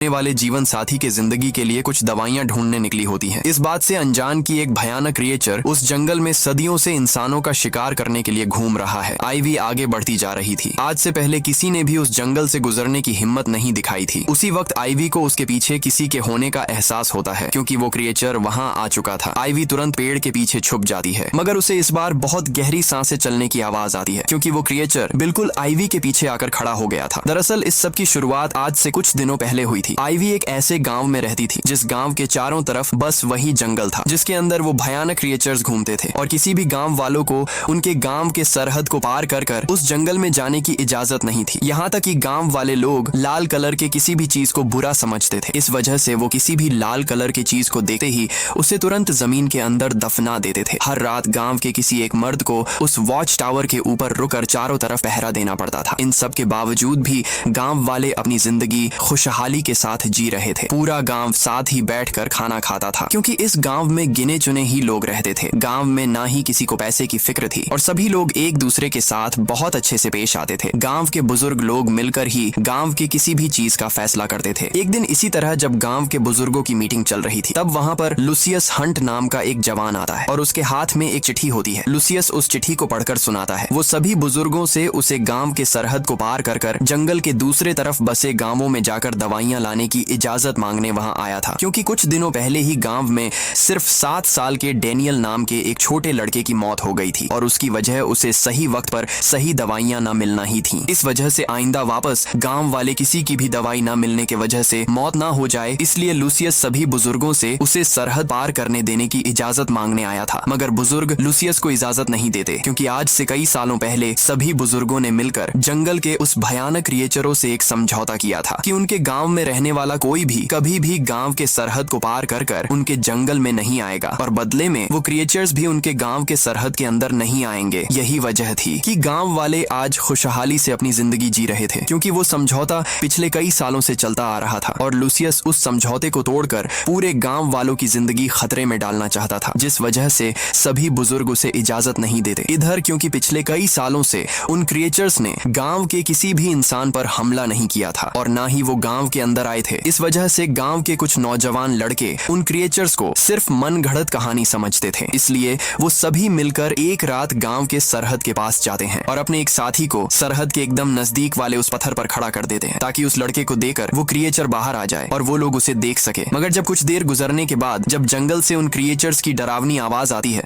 वाले जीवन साथी के जिंदगी के लिए कुछ दवाइयां ढूंढने निकली होती हैं। इस बात से अनजान कि एक भयानक क्रिएचर उस जंगल में सदियों से इंसानों का शिकार करने के लिए घूम रहा है। आइवी आगे बढ़ती जा रही थी। आज से पहले किसी ने भी उस जंगल से गुजरने की हिम्मत नहीं दिखाई थी। उसी वक्त आइवी को उसके पीछे किसी के होने का एहसास होता है, क्योंकि वो क्रिएचर वहां आ चुका था। आइवी तुरंत पेड़ के पीछे छुप जाती है, मगर उसे इस बार बहुत गहरी सांसें चलने की आवाज आती है, क्योंकि वो क्रिएचर बिल्कुल आइवी के पीछे आकर खड़ा हो गया था। दरअसल इस सब की शुरुआत आज से कुछ दिनों पहले हुई थी। आइवी एक ऐसे गांव में रहती थी जिस गांव के चारों तरफ बस वही जंगल था, जिसके अंदर वो भयानक क्रिएचर्स घूमते थे और किसी भी गांव वालों को उनके गांव के सरहद को पार कर कर उस जंगल में जाने की इजाजत नहीं थी। यहाँ तक कि गांव वाले लोग लाल कलर के किसी भी चीज को बुरा समझते थे। इस वजह से वो किसी भी लाल कलर की चीज को देखते ही उसे तुरंत जमीन के अंदर दफना देते थे। हर रात गांव के किसी एक मर्द को उस वॉच टावर के ऊपर रुककर चारों तरफ पहरा देना पड़ता था। इन सब के बावजूद भी गांव वाले अपनी जिंदगी खुशहाली के साथ जी रहे थे। पूरा गांव साथ ही बैठकर खाना खाता था, क्योंकि इस गांव में गिने चुने ही लोग रहते थे। गांव में ना ही किसी को पैसे की फिक्र थी और सभी लोग एक दूसरे के साथ बहुत अच्छे से पेश आते थे। गांव के बुजुर्ग लोग मिलकर ही गांव की किसी भी चीज का फैसला करते थे। एक दिन इसी तरह जब गांव के बुजुर्गों की मीटिंग चल रही थी, तब वहां पर लुसियस हंट नाम का एक जवान आता है और उसके हाथ में एक चिट्ठी होती है। लुसियस उस चिट्ठी को पढ़कर सुनाता है। वो सभी बुजुर्गों से उसे गांव के सरहद को पार कर कर जंगल के दूसरे तरफ बसे गांवों में जाकर दवाइयां लाने की इजाजत मांगने वहां आया था, क्योंकि कुछ दिनों पहले ही गांव में सिर्फ 7 साल के डेनियल नाम के एक छोटे लड़के की मौत हो गई थी और उसकी वजह उसे सही वक्त पर सही दवाइयां न मिलना ही थी। इस वजह से आइंदा वापस गांव वाले किसी की भी दवाई न मिलने के वजह से मौत ना हो जाए, इसलिए लुसियस सभी बुजुर्गों से उसे सरहद पार करने देने की इजाजत मांगने आया था। मगर बुजुर्ग लुसियस को इजाजत नहीं देते, क्योंकि आज से कई सालों पहले सभी बुजुर्गों ने मिलकर जंगल के उस भयानक क्रिएचरों से एक समझौता किया था कि उनके गांव में रहने वाला कोई भी कभी भी गांव के सरहद को पार कर कर उनके जंगल में नहीं आएगा और बदले में वो क्रिएचर्स भी उनके गांव के सरहद के अंदर नहीं आएंगे। यही वजह थी कि गांव वाले आज खुशहाली से अपनी जिंदगी जी रहे थे, क्योंकि वो समझौता पिछले कई सालों से चलता आ रहा था और लुसियस उस समझौते को तोड़कर पूरे गांव वालों की जिंदगी खतरे में डालना चाहता था, जिस वजह से सभी बुजुर्ग उसे इजाजत नहीं देते। इधर क्योंकि पिछले कई सालों से उन क्रिएचर्स ने गांव के किसी भी इंसान पर हमला नहीं किया था और ना ही वो गांव के अंदर आए थे। इस वजह से गांव के कुछ नौजवान लड़के उन क्रिएचर्स को सिर्फ मनगढ़ंत कहानी समझते थे। इसलिए वो सभी मिलकर एक रात गांव के सरहद के पास जाते हैं और अपने एक साथी को सरहद के एकदम नजदीक वाले उस पत्थर पर खड़ा कर देते हैं, ताकि उस लड़के को देकर वो क्रिएचर बाहर आ जाए और वो लोग उसे देख सके। मगर जब कुछ देर गुजरने के बाद जब जंगल से उन क्रिएचर्स की डरावनी आवाज आती है,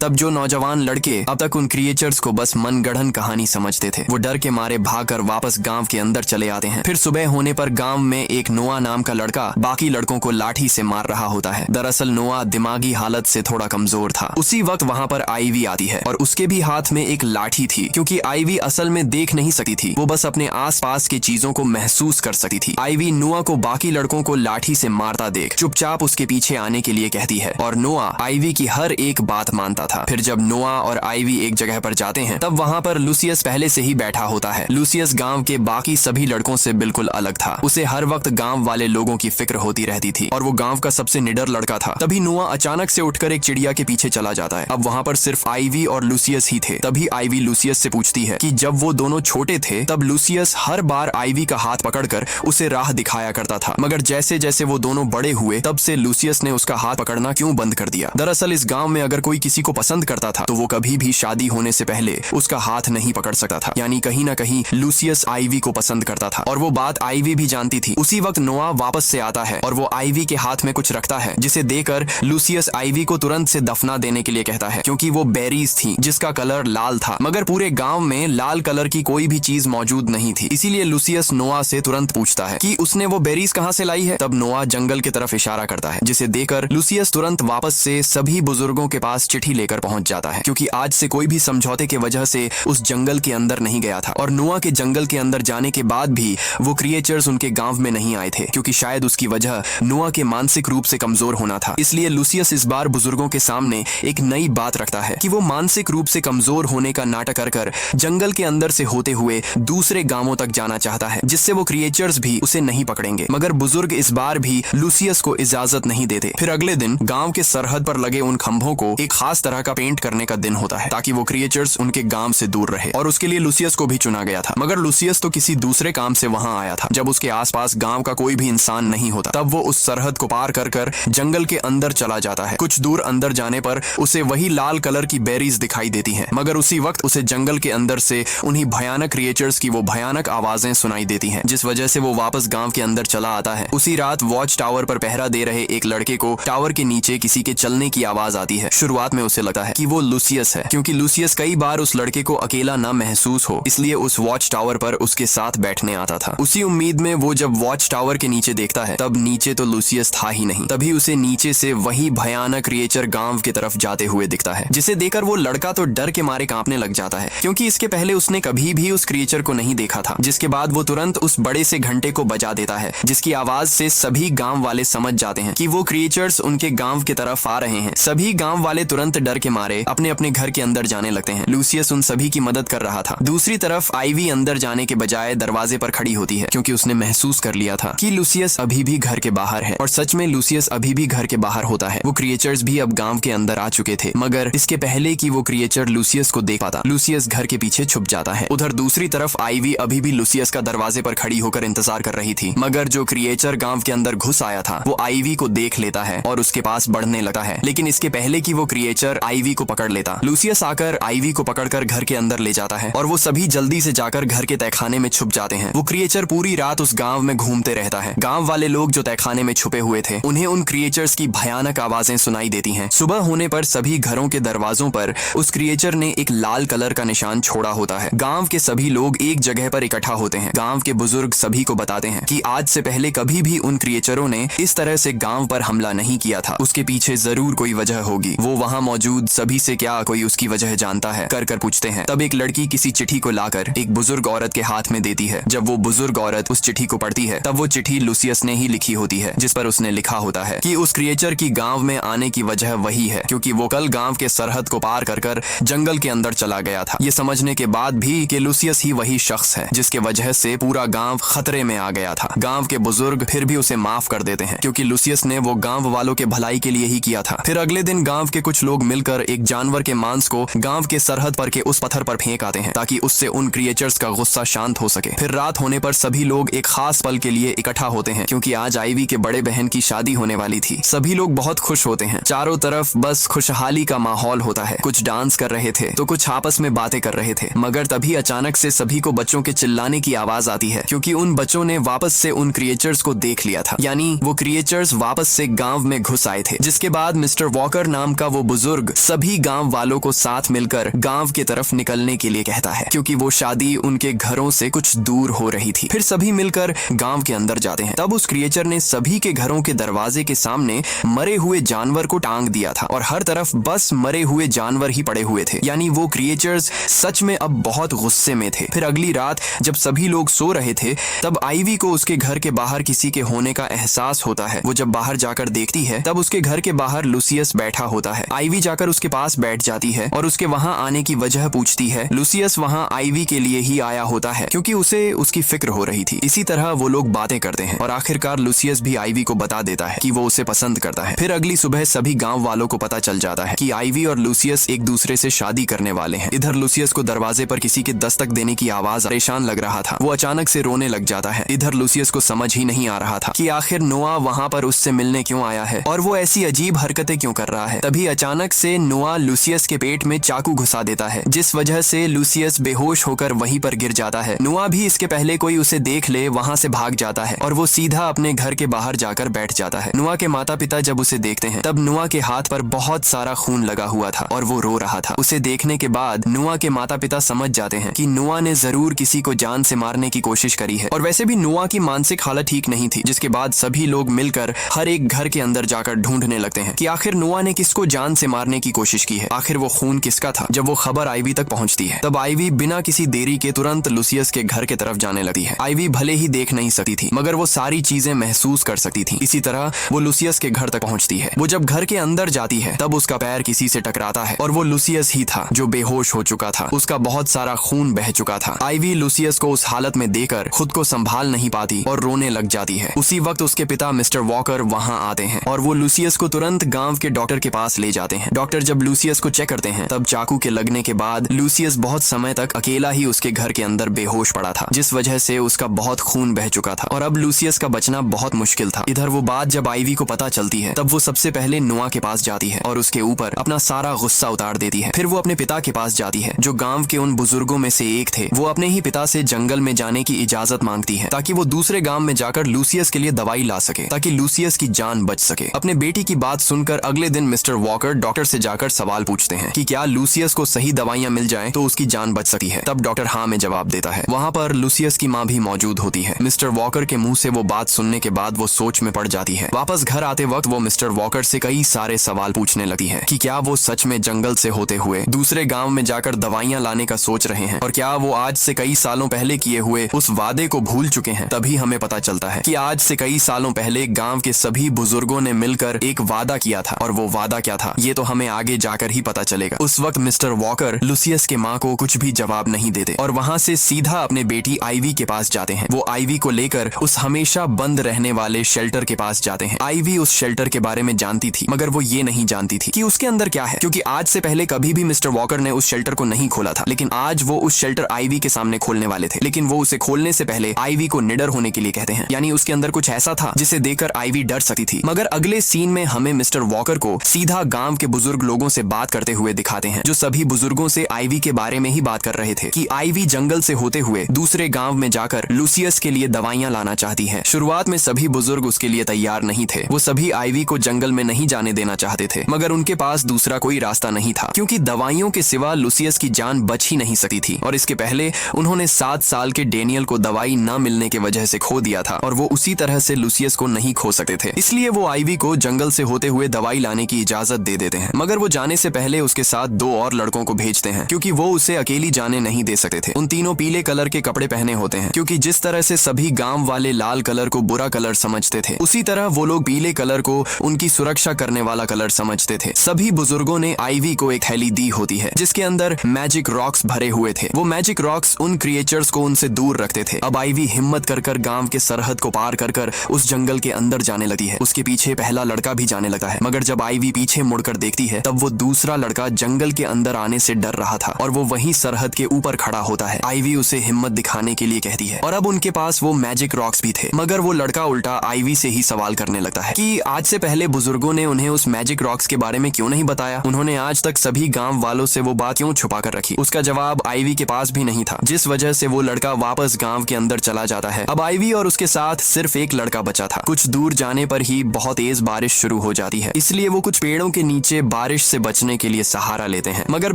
तब जो नौजवान लड़के अब तक उन क्रिएचर्स को बस मनगढ़ंत कहानी समझते थे, वो डर के मारे भागकर वापस गांव के अंदर चले आते हैं। फिर सुबह होने पर गांव में एक नोआ नाम का लड़का बाकी लड़कों को लाठी से मार रहा होता है। दरअसल नोआ दिमागी हालत से थोड़ा कमजोर था। उसी वक्त वहां पर आइवी आती है और उसके भी हाथ में एक लाठी थी, क्योंकि आइवी असल में देख नहीं सकती थी, वो बस अपने आसपास की चीजों को महसूस कर सकती थी। आइवी नोआ को बाकी लड़कों को लाठी से मारता देख चुपचाप उसके पीछे आने के लिए कहती है और नोआ आइवी की हर एक बात मानता था। फिर जब नोआ और आइवी एक जगह पर जाते हैं, तब वहां पर लुसियस पहले से ही बैठा होता है। लुसियस गांव के बाकी सभी लड़कों से बिल्कुल अलग था। उसे हर वक्त गांव वाले लोगों की फिक्र होती रहती थी और वो गांव का सबसे निडर लड़का था। तभी नोआ अचानक से उठकर एक चिड़िया के पीछे चला जाता है। अब वहां पर सिर्फ आइवी और लुसियस ही थे। तभी आइवी लुसियस से पूछती है कि जब वो दोनों छोटे थे तब लुसियस हर बार आइवी का हाथ पकड़कर उसे राह दिखाया करता था, मगर जैसे जैसे वो दोनों बड़े हुए तब से लुसियस ने उसका हाथ पकड़ना क्यों बंद कर दिया। दरअसल इस गांव में अगर कोई किसी को पसंद करता था तो वो कभी भी शादी होने से पहले उसका हाथ नहीं पकड़ सकता था, यानी कहीं ना कहीं लुसियस आइवी को पसंद करता था और वो बात आइवी भी जानती थी। उसी वक्त नोआ वापस से आता है और वो आइवी के हाथ में कुछ रखता है, जिसे देकर लुसियस आइवी को तुरंत से दफना देने के लिए कहता है, क्योंकि वो बेरीज थी जिसका कलर लाल था, मगर पूरे गांव में लाल कलर की कोई भी चीज मौजूद नहीं थी। इसीलिए लुसियस नोआ से तुरंत पूछता है कि उसने वो बेरीज कहां से लाई है। तब नोआ जंगल की तरफ इशारा करता है, जिसे देकर लुसियस तुरंत वापस से सभी बुजुर्गों के पास चिट्ठी लेकर पहुंच जाता है, क्योंकि आज से कोई भी समझौते के वजह से उस जंगल के अंदर नहीं गया था और नोआ के जंगल के अंदर जाने के बाद भी वो क्रिएचर्स उनके गांव में नहीं आए थे, क्योंकि शायद उसकी वजह नोआ के मानसिक रूप से कमजोर होना था। इसलिए लुसियस इस बार बुजुर्गों के सामने एक नई बात रखता है कि वो मानसिक रूप से कमजोर होने का नाटक कर कर जंगल के अंदर से होते हुए दूसरे गांवों तक जाना चाहता है, जिससे वो क्रिएचर्स भी उसे नहीं पकड़ेंगे। मगर बुजुर्ग इस बार भी लुसियस को इजाजत नहीं देते। फिर अगले दिन गांव के सरहद पर लगे उन खंभों को एक खास तरह तरह का पेंट करने का दिन होता है ताकि वो क्रिएचर्स उनके गांव से दूर रहे, और उसके लिए लूसियस को भी चुना गया था। मगर लूसियस तो किसी दूसरे काम से वहां आया था। जब उसके आसपास गांव का कोई भी इंसान नहीं होता तब वो उस सरहद को पार कर कर जंगल के अंदर चला जाता है। कुछ दूर अंदर जाने पर उसे वही लाल कलर की बेरीज दिखाई देती हैं, मगर उसी वक्त उसे जंगल के अंदर से उन्हीं भयानक क्रिएचर्स की वो भयानक आवाजें सुनाई देती हैं, जिस वजह से वो वापस गांव के अंदर चला आता है। उसी रात वॉच टावर पर पहरा दे रहे एक लड़के को टावर के नीचे किसी के चलने की आवाज आती है। शुरुआत में उसे लगता है कि वो लूसियस है, क्योंकि लूसियस कई बार उस लड़के को अकेला न महसूस हो इसलिए उस वॉच टावर पर उसके साथ बैठने आता था। उसी उम्मीद में वो जब वॉच टावर के नीचे देखता है तब नीचे तो लूसियस था ही नहीं। तभी उसे नीचे से वही भयानक क्रिएचर गांव की तरफ जाते हुए दिखता है, जिसे देखकर वो लड़का तो डर के मारे कांपने लग जाता है, क्योंकि इसके पहले उसने कभी भी उस क्रिएचर को नहीं देखा था। जिसके बाद वो तुरंत उस बड़े से घंटे को बजा देता है, जिसकी आवाज से सभी गांव वाले समझ जाते हैं कि वो क्रिएचर्स उनके गांव की तरफ आ रहे हैं। सभी गांव वाले तुरंत डर के मारे अपने अपने घर के अंदर जाने लगते हैं। लूसियस उन सभी की मदद कर रहा था। दूसरी तरफ आईवी अंदर जाने के बजाय दरवाजे पर खड़ी होती है, क्योंकि उसने महसूस कर लिया था कि लूसियस अभी भी घर के बाहर है, और सच में लूसियस अभी भी घर के बाहर होता है। वो क्रिएचर्स भी अब गांव के अंदर आ चुके थे, मगर इसके पहले कि वो क्रिएचर लूसियस को देख पाता, लूसियस घर के पीछे छुप जाता है। उधर दूसरी तरफ आईवी अभी भी लूसियस का दरवाजे पर खड़ी होकर इंतजार कर रही थी, मगर जो क्रिएचर गांव के अंदर घुस आया था वो आईवी को देख लेता है और उसके पास बढ़ने लगता है। लेकिन इसके पहले कि वो क्रिएचर आईवी को पकड़ लेता, लूसियस आकर आईवी को पकड़कर घर के अंदर ले जाता है और वो सभी जल्दी से जाकर घर के तहखाने में छुप जाते हैं। वो क्रिएचर पूरी रात उस गांव में घूमते रहता है। गांव वाले लोग जो तहखाने में छुपे हुए थे उन्हें उन क्रिएचर्स की भयानक आवाजें सुनाई देती हैं। सुबह होने पर सभी घरों के दरवाजों पर उस क्रिएचर ने एक लाल कलर का निशान छोड़ा होता है। गांव के सभी लोग एक जगह पर इकट्ठा होते हैं। गांव के बुजुर्ग सभी को बताते हैं कि आज से पहले कभी भी उन क्रिएचरों ने इस तरह से गांव पर हमला नहीं किया था। उसके पीछे जरूर कोई वजह होगी। वो वहां मौजूद सभी से क्या कोई उसकी वजह जानता है कर पूछते हैं। तब एक लड़की किसी चिट्ठी को लाकर एक बुजुर्ग औरत के हाथ में देती है। जब वो बुजुर्ग औरत उस चिट्ठी को पढ़ती है तब वो चिट्ठी लूसियस ने ही लिखी होती है, जिस पर उसने लिखा होता है कि उस क्रिएचर की गांव में आने की वजह वही है क्योंकि वो कल गांव के सरहद को पार कर जंगल के अंदर चला गया था। ये समझने के बाद भी कि लूसियस ही वही शख्स है जिसके वजह से पूरा गांव खतरे में आ गया था। गांव के बुजुर्ग फिर भी उसे माफ कर देते हैं क्योंकि लूसियस ने वो गांव वालों के भलाई के लिए ही किया था। फिर अगले दिन गांव के कुछ लोग मिलकर एक जानवर के मांस को गांव के सरहद पर के उस पत्थर पर फेंक आते हैं ताकि उससे उन क्रिएचर्स का गुस्सा शांत हो सके। फिर रात होने पर सभी लोग एक खास पल के लिए इकट्ठा होते हैं क्योंकि आज आईवी के बड़े बहन की शादी होने वाली थी। सभी लोग बहुत खुश होते हैं। चारों तरफ बस खुशहाली का माहौल होता है। कुछ डांस कर रहे थे तो कुछ आपस में बातें कर रहे थे, मगर तभी अचानक से सभी को बच्चों के चिल्लाने की आवाज आती है क्योंकि उन बच्चों ने वापस से उन क्रिएचर्स को देख लिया था। यानी वो क्रिएचर्स वापस से गांव में घुस आए थे। जिसके बाद मिस्टर वॉकर नाम का वो बुजुर्ग सभी गांव वालों को साथ मिलकर गांव की तरफ निकलने के लिए कहता है क्योंकि वो शादी उनके घरों से कुछ दूर हो रही थी। फिर सभी मिलकर गांव के अंदर जाते हैं। तब उस क्रिएचर ने सभी के घरों के दरवाजे के सामने मरे हुए जानवर को टांग दिया था और हर तरफ बस मरे हुए जानवर ही पड़े हुए थे। यानी वो क्रिएचर्स सच में अब बहुत गुस्से में थे। फिर अगली रात जब सभी लोग सो रहे थे तब आईवी को उसके घर के बाहर किसी के होने का एहसास होता है। वो जब बाहर जाकर देखती है तब उसके घर के बाहर लूसियस बैठा होता है। आईवी जाकर उसके पास बैठ जाती है और उसके वहां आने की वजह पूछती है। लूसियस वहां आईवी के लिए ही आया होता है क्योंकि उसे उसकी फिक्र हो रही थी। इसी तरह वो लोग बातें करते हैं और आखिरकार लूसियस भी आईवी को बता देता है कि वो उसे पसंद करता है। फिर अगली सुबह सभी गांव वालों को पता चल जाता है कि आईवी और लूसियस एक दूसरे से शादी करने वाले हैं। इधर लूसियस को दरवाजे पर किसी के दस्तक देने की आवाज परेशान लग रहा था। वो अचानक से रोने लग जाता है। इधर लूसियस को समझ ही नहीं आ रहा था कि आखिर नोआ वहां पर उससे मिलने क्यों आया है और वो ऐसी अजीब हरकतें क्यों कर रहा है। तभी अचानक से नोआ लूसियस के पेट में चाकू घुसा देता है, जिस वजह से लूसियस बेहोश होकर वहीं पर गिर जाता है। नोआ भी इसके पहले कोई उसे देख ले वहां से भाग जाता है और वो सीधा अपने घर के बाहर जाकर बैठ जाता है। नोआ के माता पिता जब उसे देखते हैं तब नोआ के हाथ पर बहुत सारा खून लगा हुआ था और वो रो रहा था। उसे देखने के बाद नोआ के माता पिता समझ जाते हैं कि नोआ ने जरूर किसी को जान से मारने की कोशिश करी है और वैसे भी नोआ की मानसिक हालत ठीक नहीं थी। जिसके बाद सभी लोग मिलकर हर एक घर के अंदर जाकर ढूंढने लगते हैं कि आखिर नोआ ने किसको जान से मारने की कोशिश की है, आखिर वो खून किसका था। जब वो खबर आईवी तक पहुंचती है तब आईवी बिना किसी देरी के तुरंत लूसियस के घर के तरफ जाने लगती है। आईवी भले ही देख नहीं सकती थी मगर वो सारी चीजें महसूस कर सकती थी। इसी तरह वो लूसियस के घर तक पहुंचती है। वो जब घर के अंदर जाती है तब उसका पैर किसी से टकराता है और वो लूसियस ही था जो बेहोश हो चुका था। उसका बहुत सारा खून बह चुका था। आईवी लूसियस को उस हालत में देखकर खुद को संभाल नहीं पाती और रोने लग जाती है। उसी वक्त उसके पिता मिस्टर वॉकर वहां आते हैं और वो लूसियस को तुरंत गांव के डॉक्टर के पास ले जाते हैं। डॉक्टर जब लूसियस को चेक करते हैं तब चाकू के लगने के बाद लूसियस बहुत समय तक अकेला ही उसके घर के अंदर बेहोश पड़ा था, जिस वजह से उसका बहुत खून बह चुका था और अब लूसियस का बचना बहुत मुश्किल था। इधर वो बात जब आइवी को पता चलती है तब वो सबसे पहले नोआ के पास जाती है और उसके ऊपर अपना सारा गुस्सा उतार देती है। फिर वो अपने पिता के पास जाती है जो गांव के उन बुजुर्गों में से एक थे। वो अपने ही पिता से जंगल में जाने की इजाजत मांगती है ताकि वो दूसरे गांव में जाकर लूसियस के लिए दवाई ला सके ताकि लूसियस की जान बच सके। अपने बेटी की बात सुनकर अगले दिन मिस्टर वॉकर डॉक्टर से जाकर सवाल पूछते हैं कि क्या लूसियस को सही दवाइयां मिल जाएं तो उसकी जान बच सकती है। तब डॉक्टर हाँ में जवाब देता है। वहाँ पर लूसियस की माँ भी मौजूद होती है। मिस्टर वॉकर के मुंह से वो बात सुनने के बाद वो सोच में पड़ जाती है। वापस घर आते वक्त वो मिस्टर वॉकर से कई सारे सवाल पूछने लगती है कि क्या वो सच में जंगल से होते हुए दूसरे गांव में जाकर दवाइयां लाने का सोच रहे हैं और क्या वो आज से कई सालों पहले किए हुए उस वादे को भूल चुके हैं। तभी हमें पता चलता है कि आज से कई सालों पहले गांव के सभी बुजुर्गों ने मिलकर एक वादा किया था और वो वादा क्या था ये तो हमें आगे जाकर ही पता चलेगा। उस वक्त मिस्टर वॉकर लूसियस के माँ को कुछ भी जवाब नहीं देते और वहाँ से सीधा अपने बेटी आइवी के पास जाते हैं। वो आइवी को लेकर उस हमेशा बंद रहने वाले शेल्टर के पास जाते हैं। आइवी उस शेल्टर के बारे में जानती थी मगर वो ये नहीं जानती थी कि उसके अंदर क्या है, क्योंकि आज से पहले कभी भी मिस्टर वॉकर ने उस शेल्टर को नहीं खोला था। लेकिन आज वो उस शेल्टर आइवी के सामने खोलने वाले थे, लेकिन वो उसे खोलने से पहले आइवी को निडर होने के लिए कहते हैं, यानी उसके अंदर कुछ ऐसा था जिसे देखकर आइवी डर सकती थी। मगर अगले सीन में हमें मिस्टर वॉकर को सीधा गांव के बुजुर्ग लोगों से बात करते हुए दिखाते हैं जो सभी बुजुर्गों से आइवी के बारे में ही बात कर रहे थे कि आइवी जंगल से होते हुए दूसरे गांव में जाकर लूसियस के लिए दवाइयां लाना चाहती है। शुरुआत में सभी बुजुर्ग उसके लिए तैयार नहीं थे। वो सभी आइवी को जंगल में नहीं जाने देना चाहते थे मगर उनके पास दूसरा कोई रास्ता नहीं था क्योंकि दवाइयों के सिवा लूसियस की जान बच ही नहीं सकती थी और इसके पहले उन्होंने 7 साल के डेनियल को दवाई न मिलने की वजह से खो दिया था और वो उसी तरह से लूसियस को नहीं खो सकते थे। इसलिए वो आइवी को जंगल से होते हुए दवाई लाने की इजाजत दे देते हैं मगर वो जाने से पहले उसके साथ 2 और लड़कों को भेजते हैं क्योंकि वो उसे अकेली जाने नहीं दे सकते थे। उन तीनों पीले कलर के कपड़े पहने होते हैं क्योंकि जिस तरह से सभी गांव वाले लाल कलर को बुरा कलर समझते थे उसी तरह वो लोग पीले कलर को उनकी सुरक्षा करने वाला कलर समझते थे। सभी बुजुर्गों ने आइवी को एक थैली दी होती है जिसके अंदर मैजिक रॉक्स भरे हुए थे। वो मैजिक रॉक्स उन क्रिएचर्स को उनसे दूर रखते थे। अब आइवी हिम्मत कर कर गांव के सरहद को पार कर कर उस जंगल के अंदर जाने लगती है। उसके पीछे पहला लड़का भी जाने लगा है मगर जब आइवी पीछे मुड़कर देखती है तब वो दूसरा लड़का जंगल के अंदर आने से डर रहा था और वो वहीं सरहद के ऊपर खड़ा होता है। आइवी उसे हिम्मत दिखाने के लिए कहती है और अब उनके पास वो मैजिक रॉक्स भी थे मगर वो लड़का उल्टा आइवी से ही सवाल करने लगता है कि आज से पहले बुजुर्गों ने उन्हें उस मैजिक रॉक्स के बारे में क्यों नहीं बताया, उन्होंने आज तक सभी गांव वालों से वो बात क्यों छुपा कर रखी। उसका जवाब आइवी के पास भी नहीं था जिस वजह से वो लड़का वापस गांव के अंदर चला जाता है। अब आइवी और उसके साथ सिर्फ एक लड़का बचा था। कुछ दूर जाने पर ही बहुत तेज बारिश शुरू हो जाती है इसलिए वो कुछ पेड़ों के नीचे बारिश से बचने के लिए सहारा लेते हैं। मगर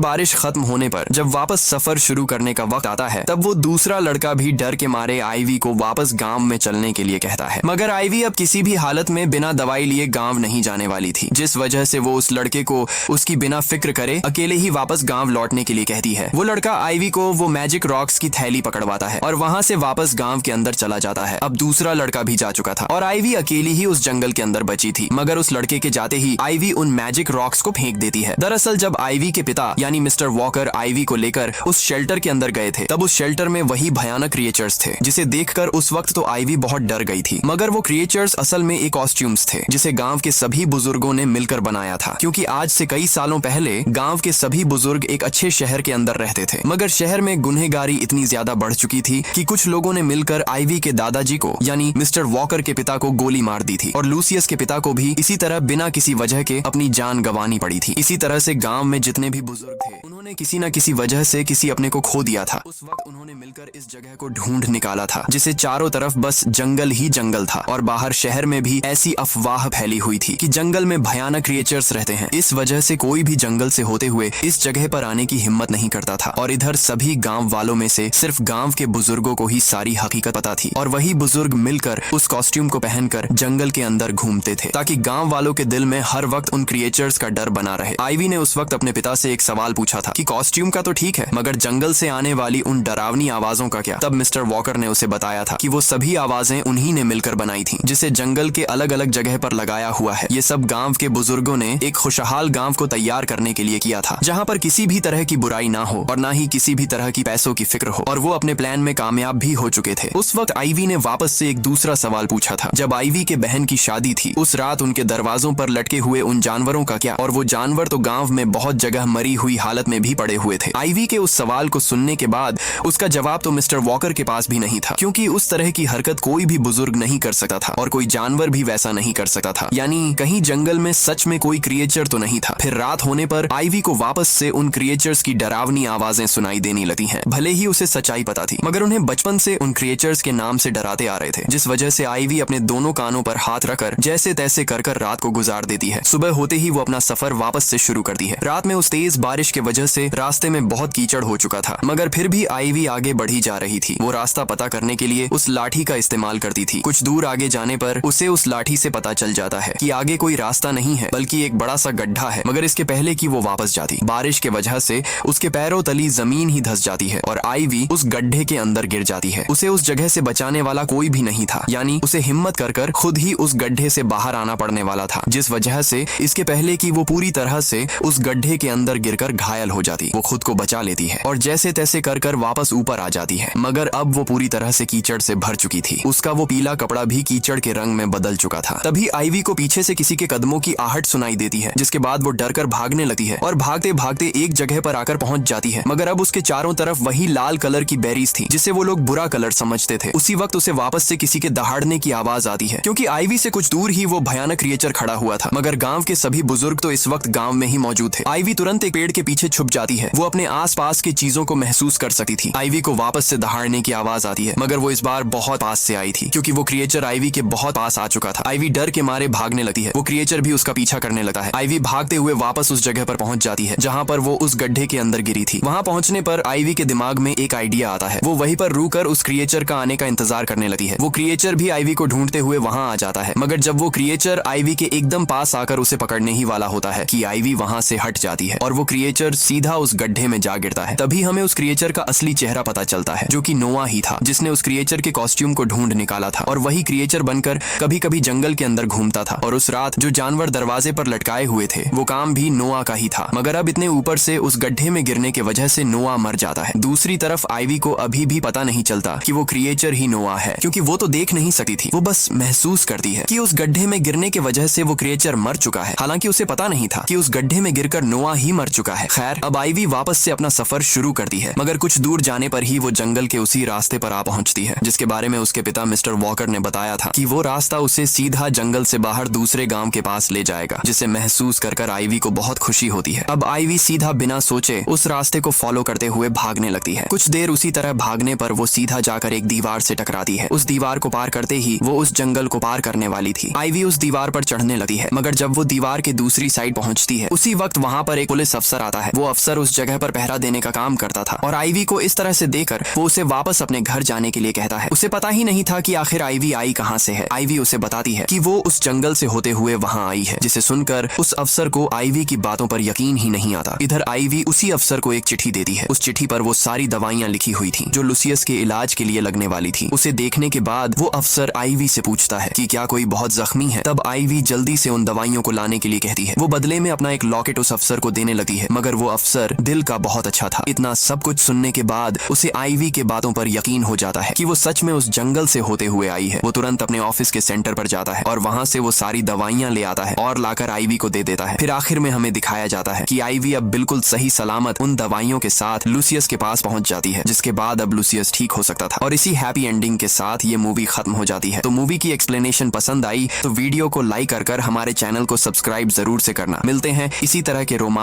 बारिश खत्म होने पर जब वापस सफर शुरू करने का वक्त आता है तब वो दूसरा लड़का भी डर के मारे आइवी को वापस गांव में चलने के लिए कहता है मगर आइवी अब किसी भी हालत में बिना दवाई लिए गांव नहीं जाने वाली थी जिस वजह से वो उस लड़के को उसकी बिना फिक्र करे अकेले ही वापस गांव लौटने के लिए कहती है। वो लड़का आइवी को वो मैजिक रॉक्स की थैली पकड़वाता है और वहां से वापस गांव के अंदर चला जाता है। अब दूसरा लड़का भी जा चुका था और आइवी अकेली ही उस जंगल के अंदर बची थी मगर उस लड़के के जाते ही आइवी उन मैजिक रॉक्स को फेंक देती है। दरअसल जब आइवी के पिता यानी मिस्टर वॉकर आइवी को लेकर उस शेल्टर के अंदर गए थे तब उस शेल्टर में वही भयानक क्रिएचर्स थे जिसे देखकर उस वक्त तो आइवी बहुत डर गई थी मगर वो क्रिएचर्स असल में एक कॉस्ट्यूम्स थे जिसे गांव के सभी बुजुर्गों ने मिलकर बनाया था क्योंकि आज से कई सालों पहले गांव के सभी बुजुर्ग एक अच्छे शहर के अंदर रहते थे मगर शहर में गुनहगारी इतनी ज्यादा बढ़ चुकी थी कि कुछ लोगों ने मिलकर आइवी के दादाजी को यानी मिस्टर वॉकर के पिता को गोली मार दी थी और लूसियस के पिता को भी इसी तरह बिना किसी वजह के अपनी जान गंवानी पड़ी थी। इसी तरह से गांव में जितने भी बुजुर्ग थे उन्होंने किसी न किसी वजह से किसी अपने को खो दिया था। उस वक्त उन्होंने मिलकर इस जगह को ढूंढ निकाला था जिसे चारों तरफ बस जंगल ही जंगल था और बाहर शहर में भी ऐसी अफवाह फैली हुई थी कि जंगल में भयानक क्रिएचर्स रहते हैं। इस वजह से कोई भी जंगल से होते हुए इस जगह पर आने की हिम्मत नहीं करता था और इधर सभी गांव वालों में से सिर्फ गांव के बुजुर्गों को ही सारी हकीकत पता थी और वही बुजुर्ग मिलकर उस कॉस्ट्यूम को पहनकर जंगल के अंदर घूमते थे ताकि गांव वालों के दिल में हर वक्त उन क्रिएचर्स का डर बना रहे। आइवी ने उस वक्त अपने पिता से एक सवाल पूछा था कि कॉस्ट्यूम का तो ठीक है मगर जंगल से आने वाली उन डरावनी आवाजों का क्या। तब मिस्टर वॉकर ने उसे बताया था कि वो सभी आवाजें उन्हीं ने मिलकर बनाई थी जिसे जंगल के अलग अलग जगह पर लगाया हुआ है। ये सब गांव के बुजुर्गों ने एक खुशहाल गांव को तैयार करने के लिए किया था जहां पर किसी भी तरह की बुराई ना हो और ना ही किसी भी तरह की पैसों की फिक्र हो और वो अपने प्लान में कामयाब भी हो चुके थे। उस वक्त आइवी ने वापस से एक दूसरा सवाल पूछा था। जब आइवी के बहन की शादी थी उस रात उनके दरवाजों पर लटके हुए उन जानवरों का क्या और वो जानवर तो गांव में बहुत जगह मरी हुई हालत में भी पड़े हुए थे। आईवी के उस सवाल को सुनने के बाद उसका जवाब तो मिस्टर वॉकर के पास भी नहीं था, क्योंकि उस तरह की हरकत कोई भी बुजुर्ग नहीं कर सकता था और कोई जानवर भी वैसा नहीं कर सकता था। यानी कहीं जंगल में सच में कोई क्रिएचर तो नहीं था। फिर रात होने पर आईवी को वापस से उन क्रिएचर्स की डरावनी आवाजें सुनाई देने लगी हैं। भले ही उसे सच्चाई पता थी, मगर उन्हें बचपन से उन क्रिएचर्स के नाम से डराते आ रहे थे, जिस वजह से आईवी अपने दोनों कानों पर हाथ रखकर जैसे तैसे कर रात को गुजार देती है। सुबह होते ही वो अपना सफर वापस से शुरू करती है। रात में उस तेज बारिश के वजह से रास्ते में बहुत कीचड़ हो चुका था, मगर फिर भी आईवी आगे बढ़ी जा रही थी। वो रास्ता पता करने के लिए उस लाठी का इस्तेमाल करती थी। कुछ दूर आगे जाने पर उसे उस लाठी से पता चल जाता है कि आगे कोई रास्ता नहीं है, बल्कि एक बड़ा सा गड्ढा है। मगर इसके पहले कि वो वापस जाती, बारिश के वजह से उसके पैरों तली जमीन ही धंस जाती है और आईवी उस गड्ढे के अंदर गिर जाती है। उसे उस जगह से बचाने वाला कोई भी नहीं था, यानी उसे हिम्मत कर खुद ही उस गड्ढे से बाहर आना पड़ने वाला था, जिस वजह से इसके पहले कि वो पूरी तरह से उस गड्ढे के अंदर गिरकर घायल हो जाती, वो खुद को बचा लेती है और जैसे तैसे कर वापस ऊपर आ जाती है। मगर अब वो पूरी तरह से कीचड़ से भर चुकी थी। उसका वो पीला कपड़ा भी कीचड़ के रंग में बदल चुका था। तभी आईवी को पीछे से किसी के कदमों की आहट सुनाई देती है, जिसके बाद वो डरकर भागने लगती है और भागते भागते एक जगह पर आकर पहुंच जाती है। मगर अब उसके चारों तरफ वही लाल कलर की बेरीज थी, जिसे वो लोग बुरा कलर समझते थे। उसी वक्त उसे वापस से किसी के दहाड़ने की आवाज आती है, क्योंकि आईवी से कुछ दूर ही वो भयानक क्रिएचर खड़ा हुआ था। मगर गांव के सभी बुजुर्ग तो इस वक्त गांव में ही मौजूद थे। आईवी तुरंत एक पेड़ के पीछे छुप जाती है। वो अपने आसपास की चीजों को महसूस कर सकती थी। आईवी को वापस से दहाड़ने की आवाज आती है, मगर वो इस बार बहुत पास से आई थी, क्योंकि वो क्रिएचर आईवी के बहुत पास आ चुका था। आईवी डर के मारे भागने लगती है। वो क्रिएचर भी उसका पीछा करने लगता है। आईवी भागते हुए वापस उस जगह पर पहुंच जाती है जहां पर वो उस गड्ढे के अंदर गिरी थी। वहां पहुंचने पर आईवी के दिमाग में एक आइडिया आता है। वो वहीं पर रुककर उस क्रिएचर का आने का इंतजार करने लगती है। वो क्रिएचर भी आईवी को ढूंढते हुए वहां आ जाता है, मगर जब वो क्रिएचर आईवी के एकदम पास आकर उसे पकड़ने ही वाला होता है कि आईवी वहां से हट जाती है और वो क्रिएचर सीधा उस गड्ढे में जा गिरता है। तभी हमें उस क्रिएचर का असली चेहरा पता चलता है, जो कि नोआ ही था, जिसने उस क्रिएचर के कॉस्ट्यूम को ढूंढ निकाला था और वही क्रिएचर बनकर कभी कभी जंगल के अंदर घूमता था। और उस रात जो जानवर दरवाजे पर लटकाए हुए थे, वो काम भी नोआ का ही था। मगर अब इतने ऊपर से उस गड्ढे में गिरने की वजह से नोआ मर जाता है। दूसरी तरफ आईवी को अभी भी पता नहीं चलता कि वो क्रिएचर ही नोआ है, क्योंकि वो तो देख नहीं सकती थी। वो बस महसूस करती है कि उस गड्ढे में गिरने की वजह से वो क्रिएचर मर चुका है। हालांकि उसे पता नहीं था कि उस गड्ढे में गिरकर नोआ ही मर चुका है। खैर, अब आईवी वापस से अपना सफर शुरू करती है, मगर कुछ दूर जाने पर ही वो जंगल के उसी रास्ते पर आ पहुंचती है, जिसके बारे में उसके पिता मिस्टर वॉकर ने बताया था कि वो रास्ता उसे सीधा जंगल से बाहर दूसरे गांव के पास ले जाएगा, जिसे महसूस कर आईवी को बहुत खुशी होती है। अब आईवी सीधा बिना सोचे उस रास्ते को फॉलो करते हुए भागने लगती है। कुछ देर उसी तरह भागने पर वो सीधा जाकर एक दीवार से टकराती है। उस दीवार को पार करते ही वो उस जंगल को पार करने वाली थी। आईवी उस दीवार पर चढ़ने लगती है, मगर जब वो दीवार के दूसरी साइड पहुंचती है, उसी वक्त वहां पर एक पुलिस अफसर आता है। वो अफसर उस जगह पर पहरा देने का काम करता था और आईवी को इस तरह से देखकर वो उसे वापस अपने घर जाने के लिए कहता है। उसे पता ही नहीं था कि आखिर आईवी आई कहां से है। आईवी उसे बताती है कि वो उस जंगल से होते हुए वहां आई है, जिसे सुनकर उस अफसर को आईवी की बातों पर यकीन ही नहीं आता। इधर आईवी उसी अफसर को एक चिट्ठी देती है। उस चिट्ठी पर वो सारी दवाइयां लिखी हुई थी जो लूसियस के इलाज के लिए लगने वाली थी। उसे देखने के बाद वो अफसर आईवी से पूछता है कि क्या कोई बहुत जख्मी है। तब आईवी जल्दी से उन दवाइयों को लाने के लिए कहती है। वो बदले में अपना एक लॉकेट उस अफसर को देने लगती है, मगर वो अफसर दिल का बहुत अच्छा था। इतना सब कुछ सुनने के बाद उसे आईवी के बातों पर यकीन हो जाता है कि वो सच में उस जंगल से होते हुए आई है। वो तुरंत अपने ऑफिस के सेंटर पर जाता है और वहां से वो सारी दवाइयां ले आता है और लाकर आईवी को दे देता है। फिर आखिर में हमें दिखाया जाता है कि आईवी अब बिल्कुल सही सलामत उन दवाइयों के साथ लूसियस के पास पहुंच जाती है, जिसके बाद अब लूसियस ठीक हो सकता था। और इसी हैप्पी एंडिंग के साथ ये मूवी खत्म हो जाती है। तो मूवी की एक्सप्लेनेशन पसंद आई तो वीडियो को लाइक कर हमारे चैनल को सब्सक्राइब जरूर से करना। मिलते हैं इसी तरह के रोमांच